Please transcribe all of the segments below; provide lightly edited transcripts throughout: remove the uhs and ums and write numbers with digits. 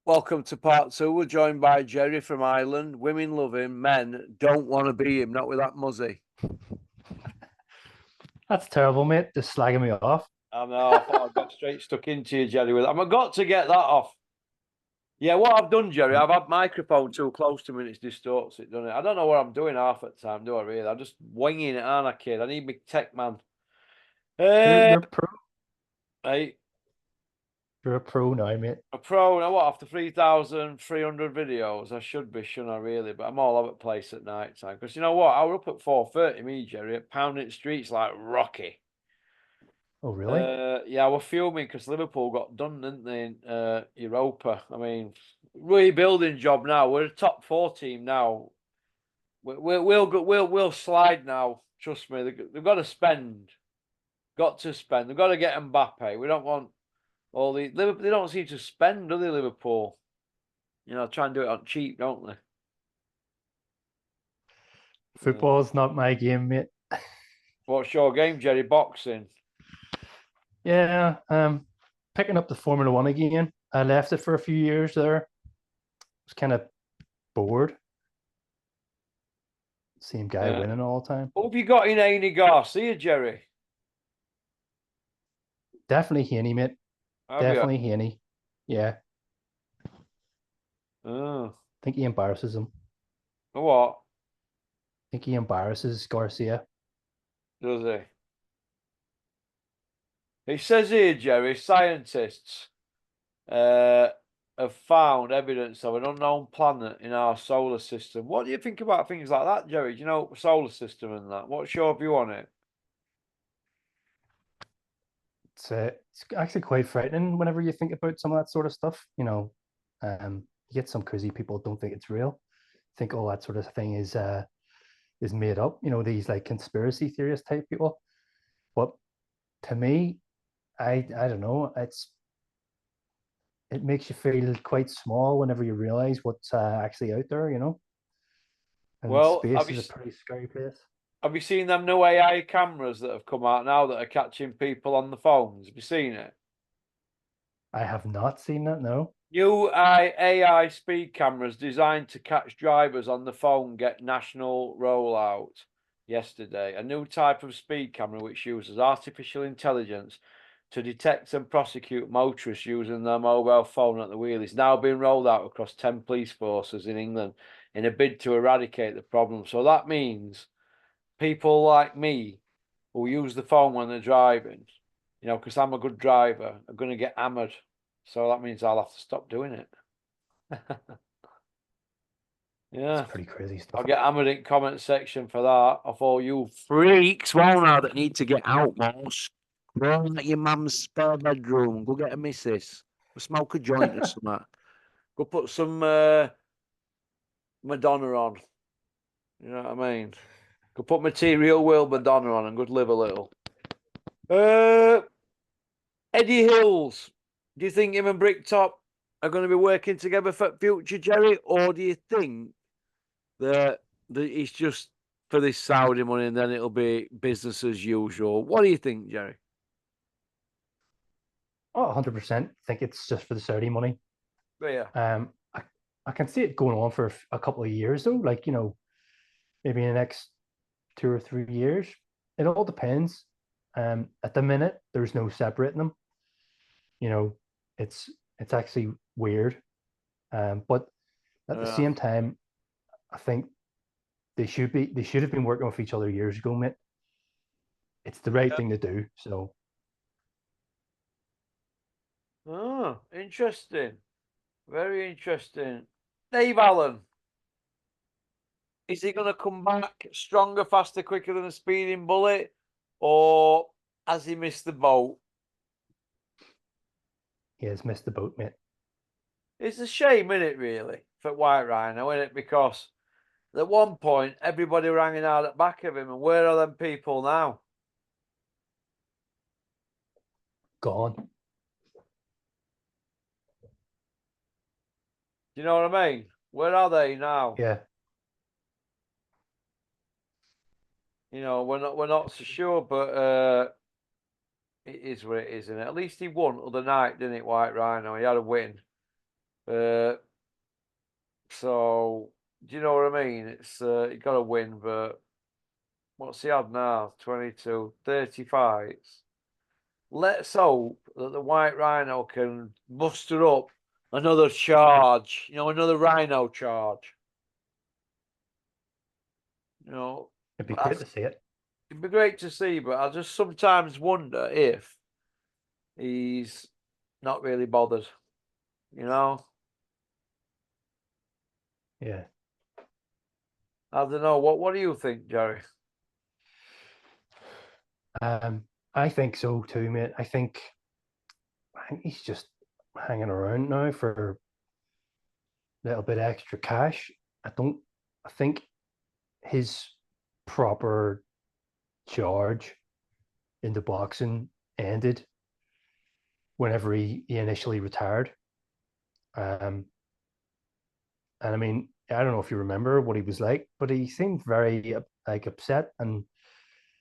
Welcome to part two. We're joined by Jerry from Ireland. Women love him, men don't want to be him, not with that muzzy. That's terrible, mate. Just slagging me off. I know, I thought I'd get straight stuck into you, Jerry, with that. I've got to get that off. Yeah, what I've done, Jerry, I've had microphone too close to me and it distorts it, doesn't it? I don't know what I'm doing half the time, do I really? I'm just winging it, aren't I, kid? I need my tech man. You're a pro. Hey, You're a pro now, mate. a pro now, what, after 3,300 videos? I should be, shouldn't I, really? But I'm all over the place at night time. Because you know what? I was up at 4:30, me, Jerry, at pounding streets like Rocky. Oh, really? Yeah, we're fuming because Liverpool got done, didn't they, in Europa? I mean, rebuilding job now. We're a top four team now. We'll slide now. Trust me. They've got to spend. Got to spend. They've got to get Mbappe. We don't want all the Liverpool. They don't seem to spend, do they, Liverpool? You know, try and do it on cheap, don't they? Football's not my game, mate. What's your game, Jerry? Boxing. Yeah, picking up the Formula One again. I left it for a few years there. I was kind of bored. Same guy winning all the time. What have you got in Annie Garcia, Jerry? Definitely Haney, mate. Definitely Haney. Yeah. Oh. I think he embarrasses him. What? I think he embarrasses Garcia. Does he? It says here, Jerry, scientists have found evidence of an unknown planet in our solar system. What do you think about things like that, Jerry? Do you know solar system and that? What's your view on it? It's actually quite frightening whenever you think about some of that sort of stuff. You get some crazy people don't think it's real, think all that sort of thing is made up. These like conspiracy theorist type people. But to me, I don't know. It makes you feel quite small whenever you realize what's actually out there. And Well, space is a pretty scary place. Have you seen them new AI cameras that have come out now that are catching people on the phones? Have you seen it? I have not seen that, no. New AI speed cameras designed to catch drivers on the phone get national rollout yesterday. A new type of speed camera which uses artificial intelligence to detect and prosecute motorists using their mobile phone at the wheel is now being rolled out across 10 police forces in England in a bid to eradicate the problem. So that means people like me who use the phone when they're driving, because I'm a good driver, are going to get hammered. So that means I'll have to stop doing it. Yeah. It's pretty crazy stuff. I'll get hammered in comment section for that of all you freaks, won't I, that need to get out, boss. Go at your mum's spare bedroom. Go get a missus. Go smoke a joint or something. Go put some Madonna on. You know what I mean? Go put Material World Madonna on and go live a little. Eddie Hills. Do you think him and Bricktop are going to be working together for future, Jerry? Or do you think that it's just for this Saudi money and then it'll be business as usual? What do you think, Jerry? Oh, 100%. I think it's just for the Saudi money. Yeah. I can see it going on for a couple of years, though. Like, maybe in the next 2 or 3 years. It all depends. At the minute, there's no separating them. It's actually weird. But at the same time, I think they should have been working with each other years ago, mate. It's the right thing to do. So. Oh, interesting. Very interesting. Dave Allen. Is he going to come back stronger, faster, quicker than a speeding bullet? Or has he missed the boat? He has missed the boat, mate. It's a shame, isn't it, really, for White Rhino, isn't it? Because at one point, everybody were hanging out at the back of him. And where are them people now? Gone. Do you know what I mean? Where are they now? Yeah. We're not so sure, but is what it is, and at least he won the other night, didn't it, White Rhino? He had a win. So do you know what I mean? It's he got a win, but what's he had now? 22, 30 fights. Let's hope that the White Rhino can muster up another charge, another Rhino charge. It'd be great to see it. It'd be great to see, but I just sometimes wonder if he's not really bothered, Yeah. I don't know. What do you think, Jerry? I think so too, mate. I think he's just hanging around now for a little bit extra cash. I think his proper charge into boxing ended whenever he initially retired. And I mean, I don't know if you remember what he was like, but he seemed very like upset and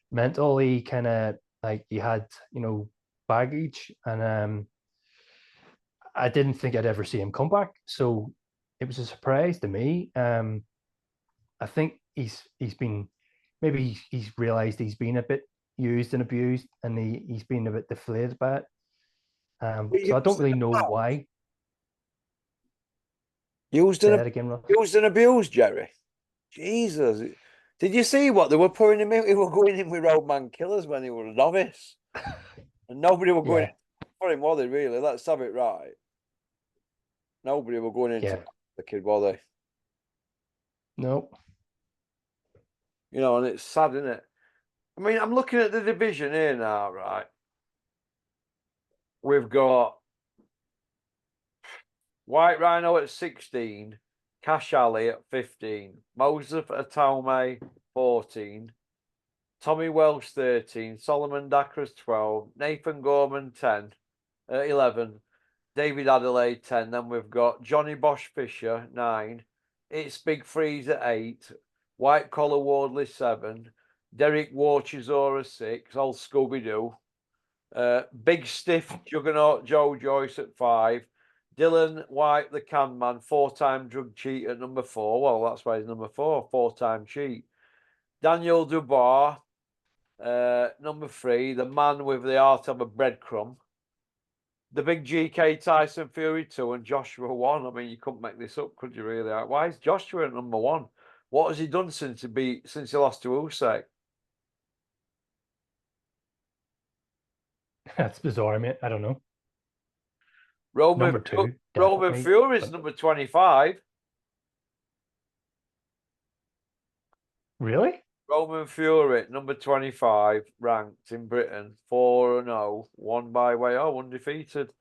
mentally kind of like he had, baggage. And I didn't think I'd ever see him come back. So it was a surprise to me. I think he's been, maybe he's realized he's been a bit used and abused, and he's been a bit deflated by it. So I don't really know why. Used Say and that again, Ross. used and abused, Jerry. Jesus. Did you see what they were putting him in? He were going in with Roadman Killers when he was a novice. And nobody were going for him, were they, really? Let's have it right. Nobody were going into the kid, were they? No. And it's sad, isn't it? I mean, I'm looking at the division here now, right? We've got White Rhino at 16, Cash Alley at 15, Moses Ataume 14, Tommy Welsh 13, Solomon Dakras 12, Nathan Gorman 10, 11, David Adelaide 10. Then we've got Johnny Bosch Fisher 9, It's Big Freeze at 8, White Collar Wardley 7, Derek Warchizora 6, old Scooby Doo. Big Stiff Juggernaut Joe Joyce at 5. Dylan White, the can man, 4-time drug cheat at number 4. Well, that's why he's number 4, 4-time cheat. Daniel Dubois, number 3, the man with the heart of a breadcrumb. The big GK Tyson Fury 2 and Joshua 1. I mean, you couldn't make this up, could you really? Why is Joshua at number 1? What has he done since he lost to Usyk? That's bizarre, mate. I don't know. Roman Fury's number 25. Really? Roman Fury, number 25, ranked in Britain, 4-0, won by way of undefeated.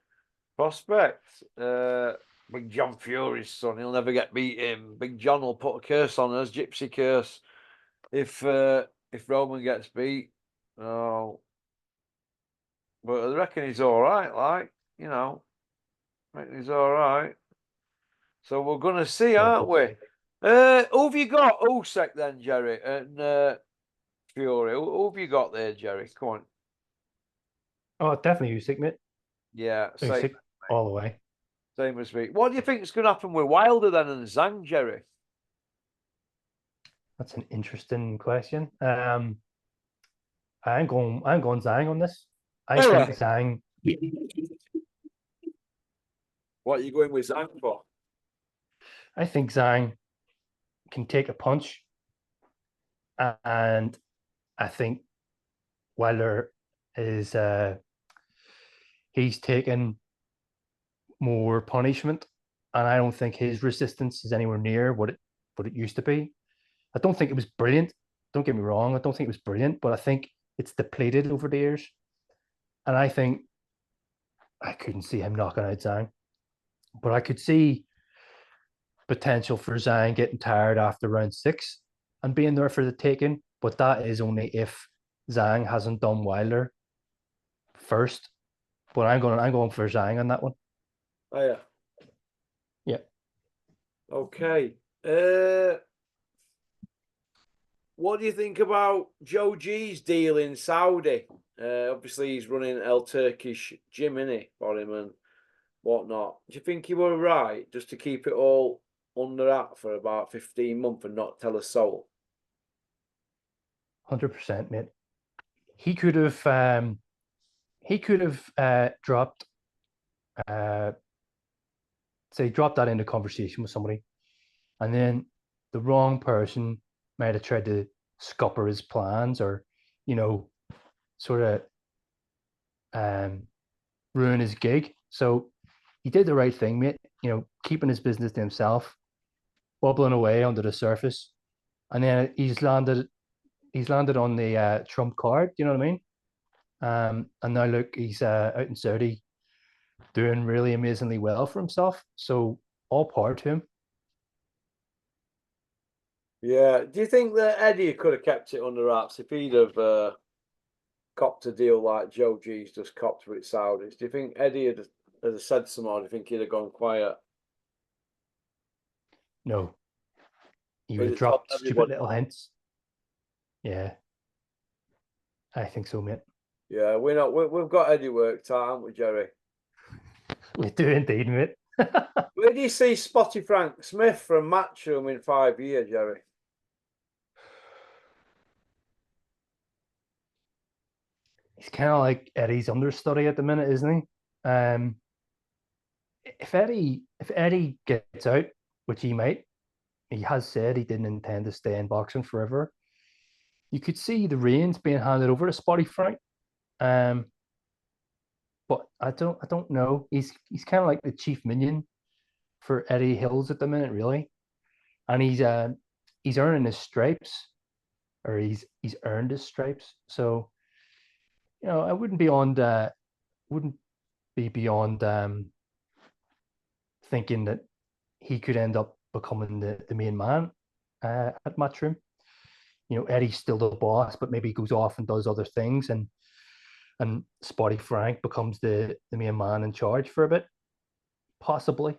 Prospect. Big John Fury's son, he'll never get beat him. Big John will put a curse on us, gypsy curse, if Roman gets beat. Oh, but I reckon he's all right, I reckon he's all right. So we're gonna see, aren't we? Who have you got? Usyk then, Jerry, and Fury. Who have you got there, Jerry? Come on. Oh, definitely Usyk, mate. Yeah, Usyk all the way. Same as me. What do you think is going to happen with Wilder then and Zhang, Jerry? That's an interesting question. I'm going Zhang on this. I think Zhang. What are you going with Zhang for? I think Zhang can take a punch, and I think Wilder is he's taken more punishment, and I don't think his resistance is anywhere near what it used to be. I don't think it was brilliant. Don't get me wrong. I don't think it was brilliant, but I think it's depleted over the years. And I think I couldn't see him knocking out Zhang, but I could see potential for Zhang getting tired after round 6 and being there for the taking. But that is only if Zhang hasn't done Wilder first. But I'm going for Zhang on that one. Oh yeah. Yeah. Okay. What do you think about Joe G's deal in Saudi? Obviously, he's running El Turkish gym, innit, for him and whatnot. Do you think he were right just to keep it all under that for about 15 months and not tell a soul? 100%, mate. He could have dropped say dropped that into conversation with somebody, and then the wrong person might have tried to scupper his plans, or sort of ruin his gig. So he did the right thing, mate. Keeping his business to himself, bubbling away under the surface, and then he's landed on the Trump card. You know what I mean? And now look, he's out in Saudi, doing really amazingly well for himself. So all power to him. Yeah. Do you think that Eddie could have kept it under wraps if he'd have copped a deal like Joe G's just copped with Saudis? Do you think Eddie had said some more? Do you think he'd have gone quiet? No, he would He'd have have told dropped stupid everybody little off. hints. Yeah, I think so, mate. Yeah, we've got Eddie worked out, haven't we, Jerry? We do indeed, mate. Where do you see Spotty Frank Smith from Matchroom in 5 years, Jerry? He's kind of like Eddie's understudy at the minute, isn't he? If Eddie gets out, which he might, he has said he didn't intend to stay in boxing forever. You could see the reins being handed over to Spotty Frank. Um, but I don't know. He's kind of like the chief minion for Eddie Hills at the minute, really, and he's earning his stripes, or he's earned his stripes. So I wouldn't be beyond thinking that he could end up becoming the main man at Matchroom. Eddie's still the boss, but maybe he goes off and does other things, and Spotty Frank becomes the main man in charge for a bit, possibly.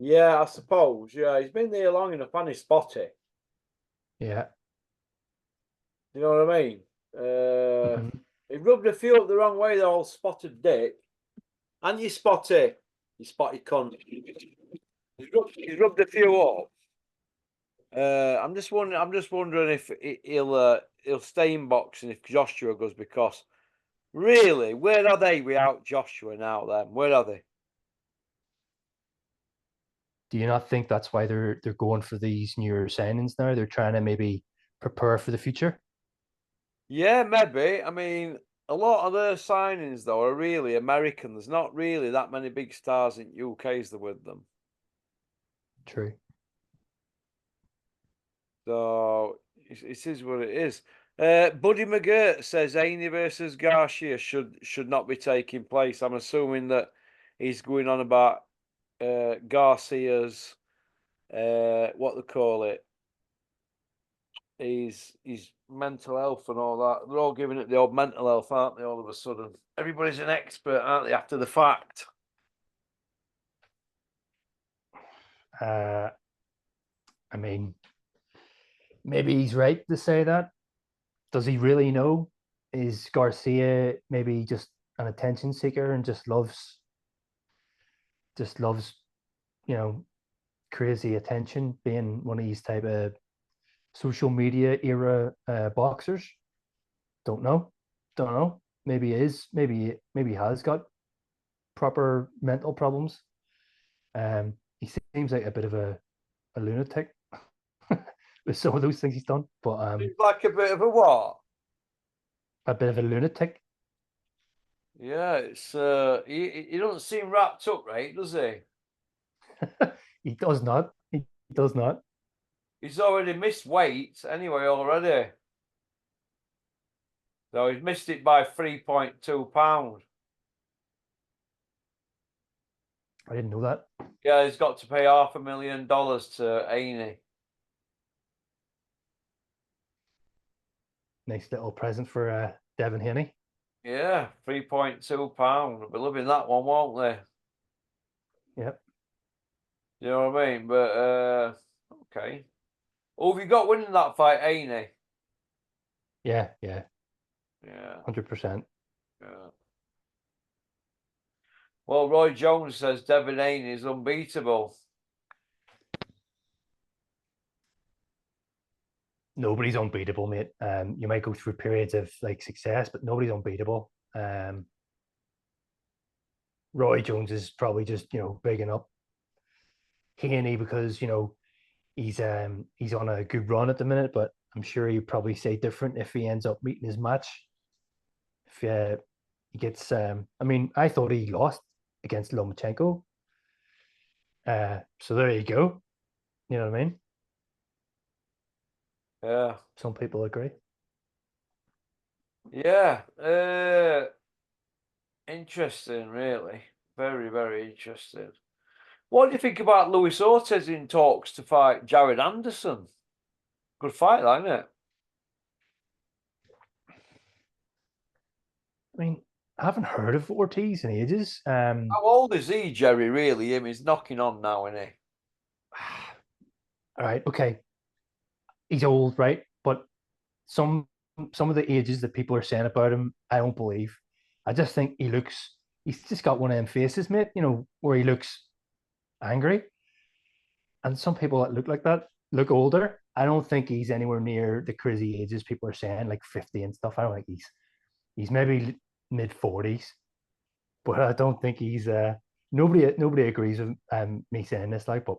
Yeah, I suppose. Yeah, he's been there long enough, and he's Spotty. Yeah. You know what I mean? Mhm. He rubbed a few up the wrong way, the old spotted dick. And you Spotty, you spotty cunt. He's rubbed a few up. I'm just wondering. I'm just wondering if he'll stay in boxing if Joshua goes, because really, where are they without Joshua now? Then where are they? Do you not think that's why they're going for these newer signings now? They're trying to maybe prepare for the future. Yeah, maybe. I mean, a lot of their signings though are really American. There's not really that many big stars in UK's there with them. True. So it is what it is. Buddy McGirt says Haney versus Garcia should not be taking place. I'm assuming that he's going on about Garcia's what they call it. He's mental health and all that. They're all giving it the old mental health, aren't they? All of a sudden, everybody's an expert, aren't they? After the fact. Uh, I mean, maybe he's right to say that. Does he really know? Is Garcia maybe just an attention seeker and just loves, you know, crazy attention, being one of these type of social media era boxers? Don't know. Don't know. Maybe he is. Maybe he has got proper mental problems. He seems like a bit of a lunatic with some of those things he's done, but Seems like a bit of a what? a bit of a lunatic. Yeah, it's he doesn't seem wrapped up, right? Does he? He does not. He does not. He's already missed weight anyway already. So he's missed it by 3.2 pounds. I didn't know that. Yeah, he's got to pay $500,000 to Aney. Nice little present for Devin Haney. Yeah, 3.2 pounds. They'll be loving that one, won't they? Yep. You know what I mean? But okay. Who have you got winning that fight, Aney? Yeah, 100%. yeah. Well, Roy Jones says Devin Haney is unbeatable. Nobody's unbeatable, mate. You might go through periods of like success, but nobody's unbeatable. Roy Jones is probably just bigging up Haney because he's on a good run at the minute, but I'm sure he'd probably say different if he ends up meeting his match. If he gets, I mean, I thought he lost against Lomachenko. So there you go. You know what I mean? Yeah. Some people agree. Yeah. Interesting, really. Very, very interesting. What do you think about Luis Ortiz in talks to fight Jared Anderson? Good fight, isn't it? I mean, I haven't heard of Ortiz in ages. How old is he, Jerry, really? He's knocking on now, isn't he? All right, okay. He's old, right? But some some of the ages that people are saying about him, I don't believe. I just think he's just got one of them faces, mate, where he looks angry. And some people that look like that look older. I don't think he's anywhere near the crazy ages people are saying, like 50 and stuff. I don't think he's maybe mid 40s, but I don't think he's nobody agrees with me saying this, like, but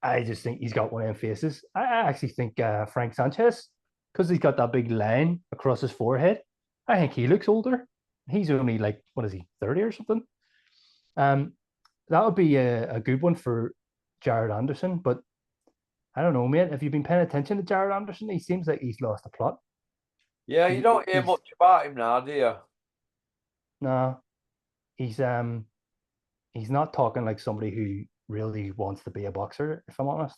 I just think he's got one of them faces. I actually think Frank Sanchez, because he's got that big line across his forehead, I think he looks older. He's only like, what is he, 30 or something? Um, that would be a good one for Jared Anderson, but I don't know, mate. Have you been paying attention to Jared Anderson? He seems like he's lost the plot. Yeah, you don't hear He's much about him now, do you? no, he's he's not talking like somebody who really wants to be a boxer, if I'm honest.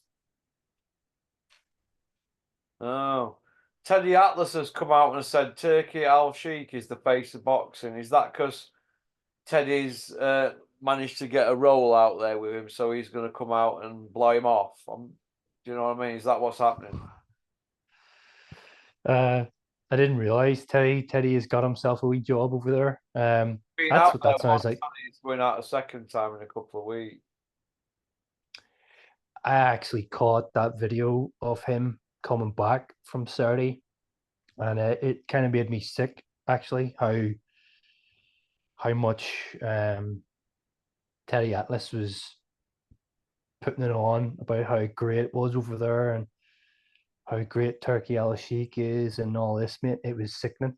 Oh. Teddy Atlas has come out and said Turkey Al Sheikh is the face of boxing. Is that because Teddy's managed to get a role out there with him, so he's going to come out and blow him off? Do you know what I mean? Is that what's happening? I didn't realize Teddy has got himself a wee job over there. Being That's out what there that sounds once, like. and he's going out a second time in a couple of weeks. I actually caught that video of him coming back from Saudi, and it kind of made me sick. Actually, how much Teddy Atlas was putting it on about how great it was over there and how great Turkey Al Sheikh is and all this, mate. It was sickening.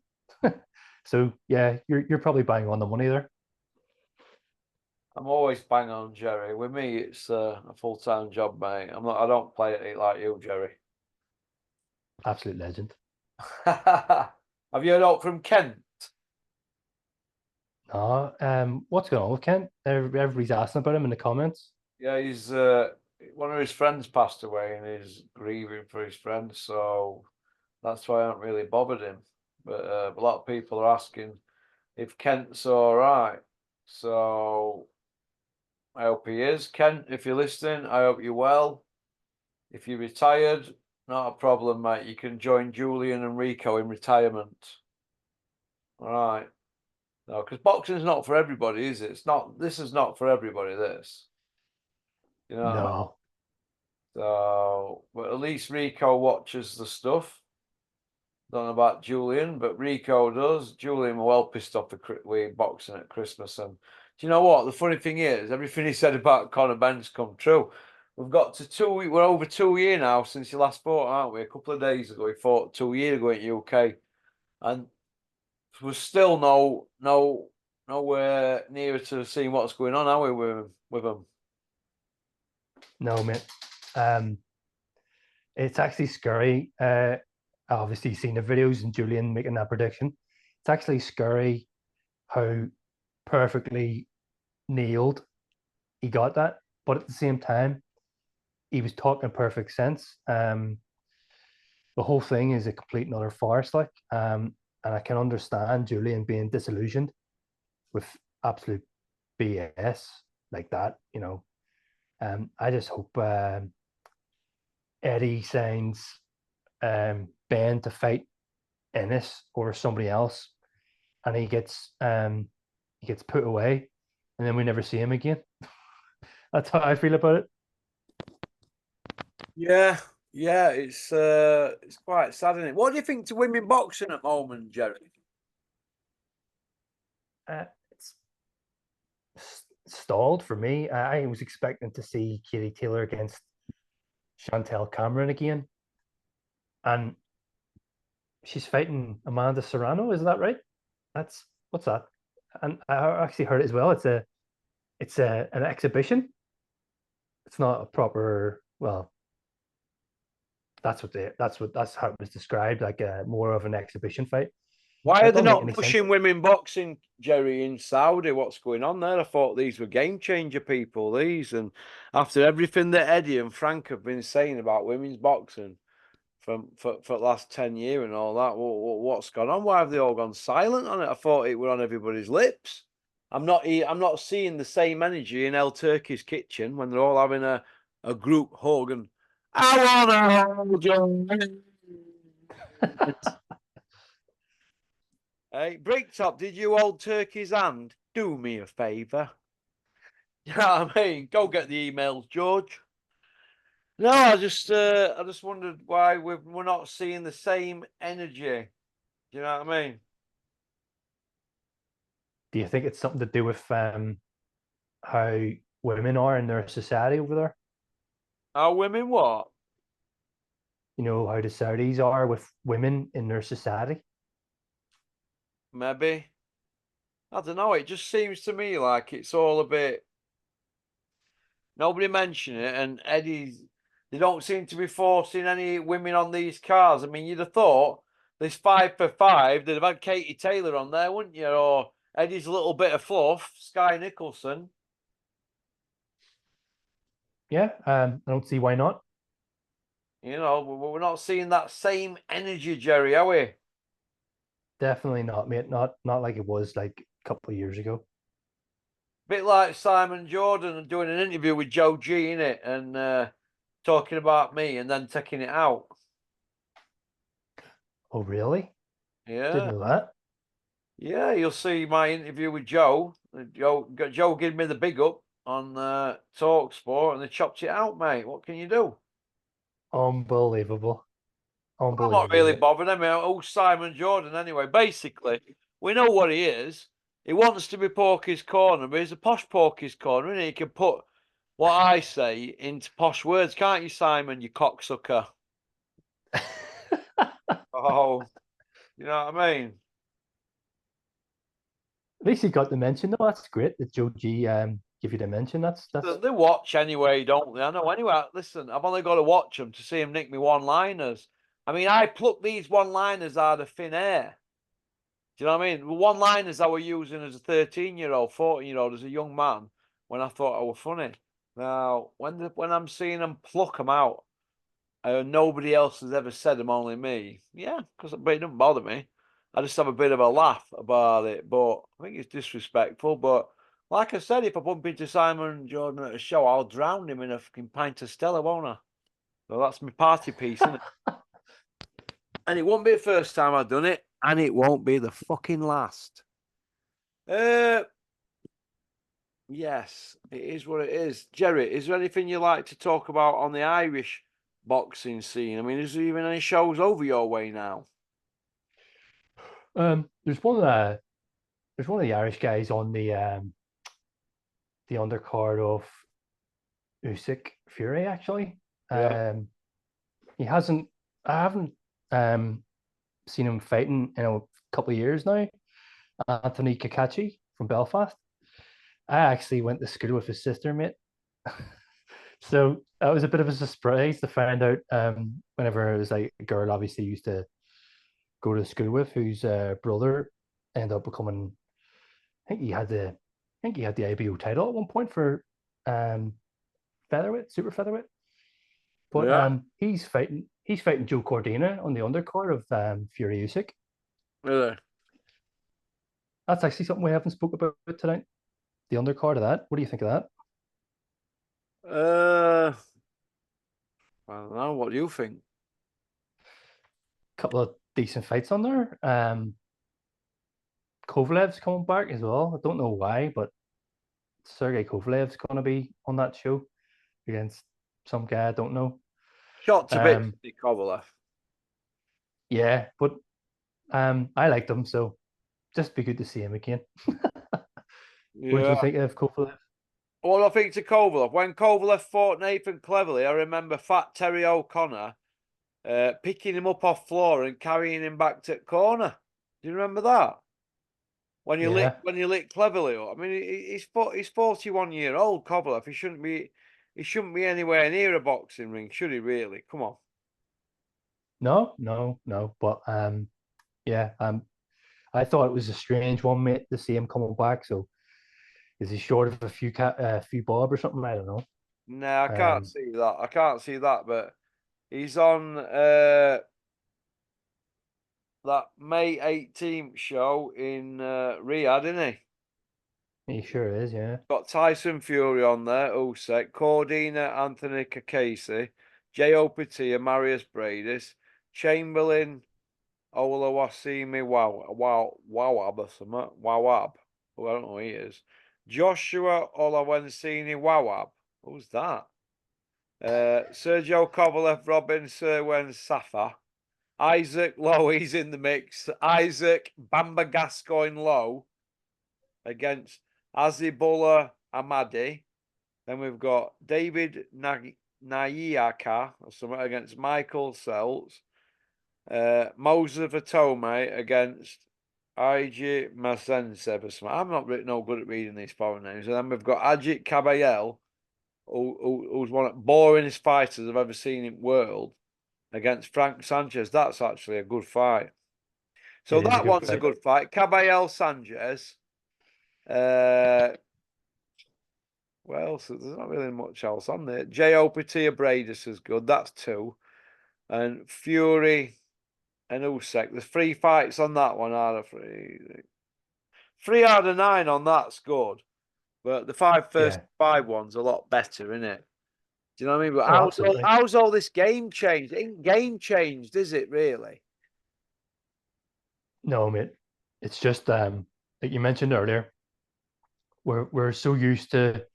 So yeah, you're probably bang on the money there. I'm always bang on Jerry. With me, it's a full-time job, mate. I don't play it like you, Jerry. Absolute legend. Have you heard out from Kent? No, what's going on with Kent? Everybody's asking about him in the comments. Yeah, he's one of his friends passed away and he's grieving for his friend, so that's why I haven't really bothered him. But a lot of people are asking if Kent's all right. So I hope he is. Kent, if you're listening, I hope you're well. If you're retired, not a problem, mate. You can join Julian and Rico in retirement. All right. No, because boxing's not for everybody, is it? It's not. This is not for everybody. This, you know what I mean? No, So, but at least Rico watches the stuff. Don't know about Julian, but Rico does. Julian well pissed off with boxing at Christmas. And do you know what? The funny thing is, everything he said about Conor Ben's come true. We've got to we're over 2 years now since he last fought, aren't we? A couple of days ago, he fought 2 years ago in UK. And we're still nowhere nearer to seeing what's going on, are we, with him? no, mate. It's actually scary. Obviously seen the videos and Julian making that prediction. It's actually scary how perfectly nailed he got that, but at the same time, he was talking perfect sense. The whole thing is a complete and utter farce, like, and I can understand Julian being disillusioned with absolute BS like that. I just hope Eddie signs Ben to fight Ennis or somebody else, and he gets put away, and then we never see him again. That's how I feel about it. Yeah, yeah, it's quite sad, isn't it? What do you think to women boxing at the moment, Jerry? It's stalled for me. I was expecting to see Katie Taylor against Chantel Cameron again, and she's fighting Amanda Serrano. Is that right? That's what's that? And I actually heard it as well. It's an exhibition. It's not a proper. Well, that's how it was described, like more of an exhibition fight. Why And are it they doesn't make not any sense. pushing women boxing, Jerry, in Saudi? What's going on there? I thought these were game changer people, these. And after everything that Eddie and Frank have been saying about women's boxing for the last 10 years and all that, what's gone on? Why have they all gone silent on it? I thought it were on everybody's lips. I'm not seeing the same energy in El Turkey's kitchen when they're all having a group hug and I wanna hold you. Hey, Bricktop, did you hold Turkey's hand? Do me a favour. You know what I mean? Go get the emails, George. No, I just wondered why we're not seeing the same energy. Do you know what I mean? Do you think it's something to do with how women are in their society over there? Are women what? You know how the Saudis are with women in their society. Maybe. I don't know. It just seems to me like it's all a bit. Nobody mentioned it, and Eddie's. They don't seem to be forcing any women on these cars. I mean, you'd have thought this 5 for 5, they'd have had Katie Taylor on there, wouldn't you? Or Eddie's little bit of fluff, Sky Nicholson. Yeah, I don't see why not. You know, we're not seeing that same energy, Jerry, are we? Definitely not, mate. Not like it was like a couple of years ago. Bit like Simon Jordan doing an interview with Joe G in it and talking about me and then taking it out. Oh, really? Didn't Yeah. know that. Yeah, you'll see my interview with Joe. Joe gave me the big up on Talk Sport and they chopped it out, mate. What can you do? Unbelievable. I'm not Unbelievable, really mate. bothered. I mean, oh, Simon Jordan anyway. Basically, we know what he is. He wants to be Porky's Corner, but he's a posh Porky's Corner, and he can put what I say into posh words, can't you, Simon, you cocksucker? Oh, you know what I mean? At least you got the mention though. That's great that Joe G give you the mention. That's They watch anyway, don't they? I know. Anyway, listen, I've only got to watch them to see him nick me one-liners. I mean, I plucked these one-liners out of thin air. Do you know what I mean? The one-liners I were using as a 13-year-old, 14-year-old, as a young man, when I thought I were funny. Now, when I'm seeing them pluck them out, nobody else has ever said them, only me. Yeah, but it doesn't bother me. I just have a bit of a laugh about it, but I think it's disrespectful. But like I said, if I bump into Simon Jordan at a show, I'll drown him in a fucking pint of Stella, won't I? So that's my party piece, isn't it? And it won't be the first time I've done it, and it won't be the fucking last. Uh, yes, it is what it is. Jerry, is there anything you like to talk about on the Irish boxing scene? I mean, is there even any shows over your way now? there's one of the Irish guys on the undercard of Usyk Fury actually. Yeah. Um, he hasn't. I haven't seen him fighting in a couple of years now. Anthony Kakachi from Belfast. I actually went to school with his sister, mate. So that was a bit of a surprise to find out. Whenever it was like a girl, obviously used to go to school with, whose brother ended up becoming. I think he had the IBO title at one point for um, featherweight, super featherweight. But Yeah. he's fighting Joe Cordina on the undercard of Fury Usyk. Really? That's actually something we haven't spoke about tonight. The undercard of that. What do you think of that? I don't know. What do you think? Couple of decent fights on there. Kovalev's coming back as well. I don't know why, but Sergey Kovalev's going to be on that show against some guy I don't know. Shot to bits, Kovalev. Yeah, but I liked him, so just be good to see him again. What did you think of Kovalev? What I think to Kovalev, when Kovalev fought Nathan Cleverly, I remember Fat Terry O'Connor picking him up off floor and carrying him back to the corner. Do you remember that? When you lit Cleverly up. I mean, he's 41-year-old Kovalev. He shouldn't be anywhere near a boxing ring, should he? Really? Come on. No. But yeah, I thought it was a strange one, mate, to see him coming back. So is he short of a few bob or something? I don't know. No, I can't see that. I can't see that, but he's on that May 18th show in Riyadh, isn't he? He sure is, yeah. Got Tyson Fury on there, Usyk, Cordina, Anthony Casey, J.O. Patia, Marius Bradis, Chamberlain, Olawasimi Wawab or something. Wawab. Oh, I don't know who he is. Joshua Olawensini Wawab. Who's that? Sergio Kovalev, Robin Serwen Safa. Isaac Lowe, he's in the mix. Isaac Bamba Gascoigne Lowe against Azibullah Ahmadi. Then we've got David Nayaka or something against Michael Seltz. Moser Vatome against Ig Masensev or something. I'm not no good at reading these foreign names. And then we've got Ajit Kabayel, who's one of the boringest fighters I've ever seen in the world, against Frank Sanchez. That's actually a good fight. So that one's a good fight. Caballel Sanchez. Well, so there's not really much else on there. J.O. Patia Bradis is good. That's 2. And Fury and Usyk. There's 3 fights on that one. Out of 3 out of 9 on that's good. But the first 5 ones a lot better, isn't it? Do you know what I mean? But how's all this game changed? It ain't game changed, is it really? No, mate. It's just like you mentioned earlier. We're so used to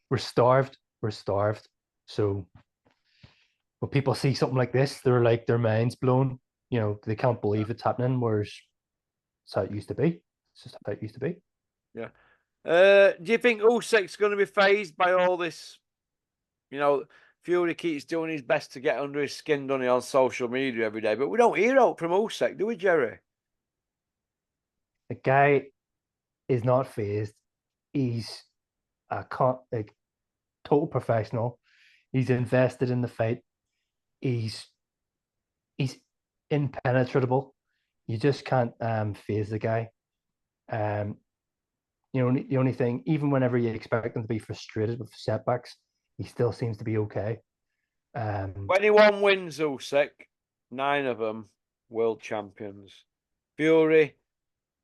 we're starved. So when people see something like this, they're like their minds blown. You know, they can't believe it's happening. Whereas it's how it used to be. It's just how it used to be. Yeah. Do you think Usyk's going to be phased by all this? You know, Fury keeps doing his best to get under his skin, doesn't he, on social media every day? But we don't hear out from Usyk, do we, Jerry? The guy is not phased. He's a total professional. He's invested in the fight. He's impenetrable. You just can't phase the guy. You know, the only thing, even whenever you expect him to be frustrated with setbacks, he still seems to be okay. 21 wins, Usyk, 9 of them world champions. Fury,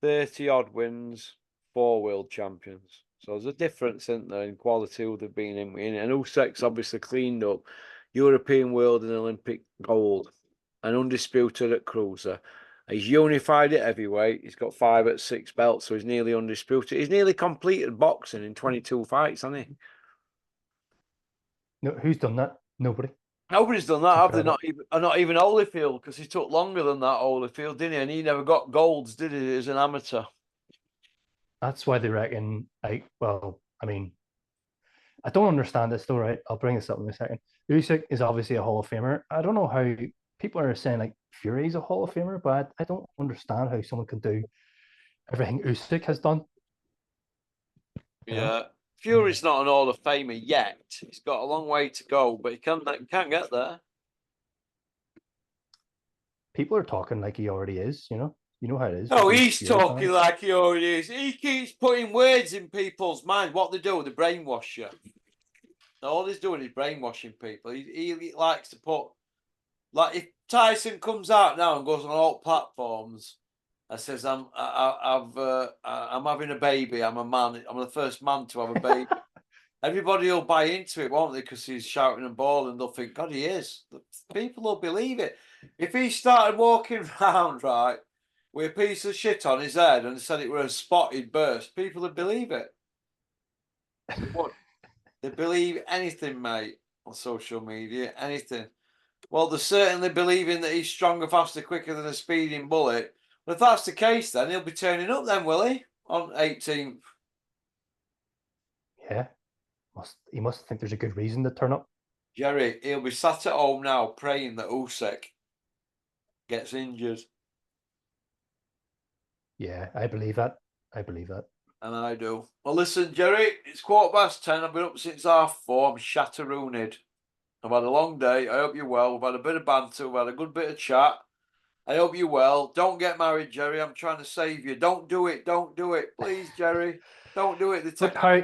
30 odd wins, 4 world champions. So there's a difference, isn't there, in quality who they've been in. And Usyk's obviously cleaned up European, world, and Olympic gold, and undisputed at cruiser. He's unified at heavyweight. He's got 5 at 6 belts, so he's nearly undisputed. He's nearly completed boxing in 22 fights, hasn't he? No, who's done that? Nobody. Nobody's done that, have they? Not even Holyfield, because he took longer than that, Holyfield, didn't he? And he never got golds, did he, as an amateur? That's why they reckon, well, I mean, I don't understand this though, right? I'll bring this up in a second. Usyk is obviously a Hall of Famer. I don't know how people are saying like Fury's a Hall of Famer, but I don't understand how someone can do everything Usyk has done. Yeah. Fury's not an Hall of Famer yet. He's got a long way to go, but he can't get there. People are talking like he already is, you know? You know how it is. Oh, he's talking like he already is. He keeps putting words in people's minds. What they do, they brainwash you. All he's doing is brainwashing people. He likes to put, like, if Tyson comes out now and goes on all platforms and says, I'm having a baby, I'm a man, I'm the first man to have a baby. Everybody will buy into it, won't they? Because he's shouting and bawling, they'll think, God, he is. People will believe it. If he started walking round, right, with a piece of shit on his head and said it were a spotted burst, people would believe it. They would. They believe anything, mate, on social media, anything. Well, they're certainly believing that he's stronger, faster, quicker than a speeding bullet. But if that's the case, then he'll be turning up then, will he? On 18th. Yeah, he must think there's a good reason to turn up. Jerry, he'll be sat at home now praying that Usyk gets injured. Yeah, I believe that. I believe that. And I do. Well, listen, Jerry, it's 10:15. I've been up since 4:30. I'm shatterooned. I've had a long day. I hope you're well. We've had a bit of banter. We've had a good bit of chat. I hope you're well. Don't get married, Jerry. I'm trying to save you. Don't do it. Don't do it. Please, Jerry. Don't do it. Look, how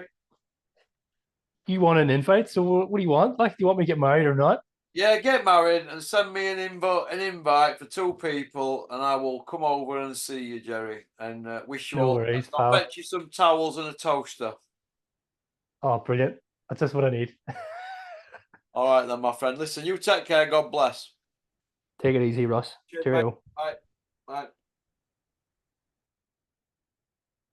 you want an invite? So what do you want? Like, do you want me to get married or not? Yeah, get married and send me an invite for 2 people, and I will come over and see you, Jerry, and wish you No all the worries, best. I'll pal. bet you some towels and a toaster. Oh, brilliant. That's just what I need. All right then, my friend. Listen, you take care. God bless. Take it easy, Russ. Cheers, mate. Cheerio. Bye. Bye.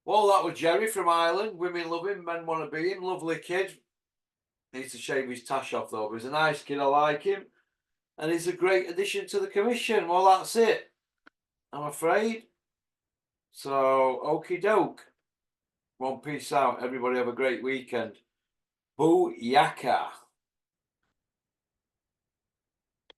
Well, that was Jerry from Ireland. Women love him, men want to be him. Lovely kid. Needs to shave his tash off though, but he's a nice kid. I like him. And he's a great addition to the commission. Well, that's it, I'm afraid. So, okie doke. One peace out. Everybody have a great weekend. Boo yaka.